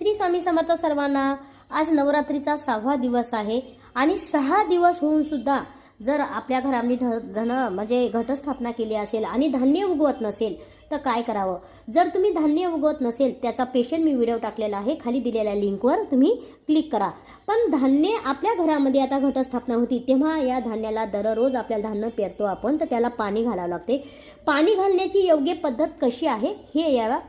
श्री स्वामी समर्थ सर्वांना। आज नवरात्रीचा 6वा दिवस आहे आणि 6 दिवस होऊन सुद्धा जर आपल्या घरामध्ये धन म्हणजे घटस्थापना केली असेल आणि धान्य उगवत नसेल तर काय करावं। जर तुम्ही धान्य उगवत नसेल त्याचा पेशंट मी व्हिडिओ टाकलेला आहे, खाली दिलेल्या लिंकवर तुम्ही क्लिक करा। पण धान्य आपल्या घरामध्ये आता घटस्थापना होती तेव्हा या धान्याला दररोज आपल्याला धान्य पेरतो आपण, तर त्याला पाणी घालावं लागते। पाणी घालण्याची योग्य पद्धत कशी आहे हे या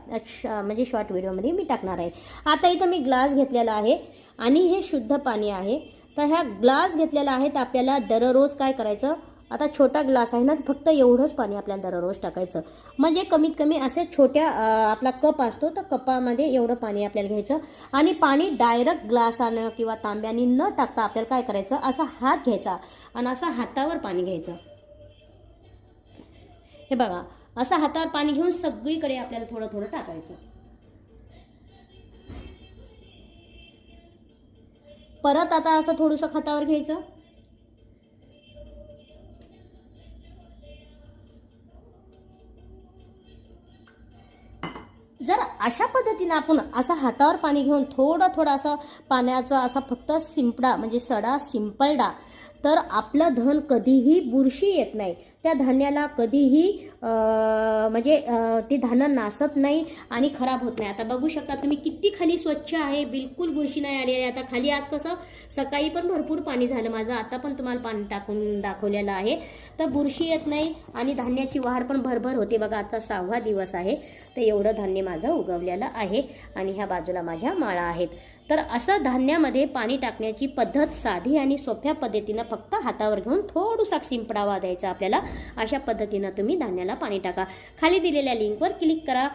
म्हणजे शॉर्ट व्हिडिओमध्ये मी टाकणार आहे। आता इथं मी ग्लास घेतलेला आहे आणि हे शुद्ध पाणी आहे। तर ह्या ग्लास घेतलेला आहे तर आपल्याला दररोज काय करायचं, आता छोटा ग्लास आहे ना, फक्त एवढंच पाणी आपल्याला दररोज टाकायचं। म्हणजे कमीत कमी असे छोट्या आपला कप असतो तर कपामध्ये एवढं पाणी आपल्याला घ्यायचं आणि पाणी डायरेक्ट ग्लासानं किंवा तांब्याने न टाकता आपल्याला काय करायचं, असा हात घ्यायचा आणि असा हातावर पाणी घ्यायचं। हे बघा, असं हातावर पाणी घेऊन सगळीकडे आपल्याला थोडं थोडं टाकायचं। परत आता असं थोडंसं हातावर घ्यायचं। जर अशा पद्धतीने आपण असं हातावर पाणी घेऊन थोडं थोडं असं पाण्याचा असा फक्त शिंपडा म्हणजे सडा शिंपडला तर आपलं धन कधीही बुरशी येत नाही। त्या धान्याला कधीही म्हणजे ते धान्य नासत नाही आणि खराब होत नाही। आता बघू शकता तुम्ही किती खाली स्वच्छ आहे, बिलकुल बुरशी नाही आली आहे। आता खाली आज कसं सकाळी पण भरपूर पाणी झालं माझं, आता पण तुम्हाला पाणी टाकून दाखवलेलं आहे, तर बुरशी येत नाही आणि धान्याची वाढ पण भरभर होते। बघा आजचा 6वा दिवस आहे तर एवढं धान्य माझं उगवलेलं आहे आणि ह्या बाजूला माझ्या माळा आहेत। तर असं धान्यामध्ये पाणी टाकण्याची पद्धत साधी आणि सोप्या पद्धतीनं फक्त हातावर घेऊन थोडासा शिंपडावा द्यायचा आपल्याला। अशा पद्धतीनं तुम्ही धान्याला पाणी टाका। खाली दिलेल्या लिंकवर क्लिक करा।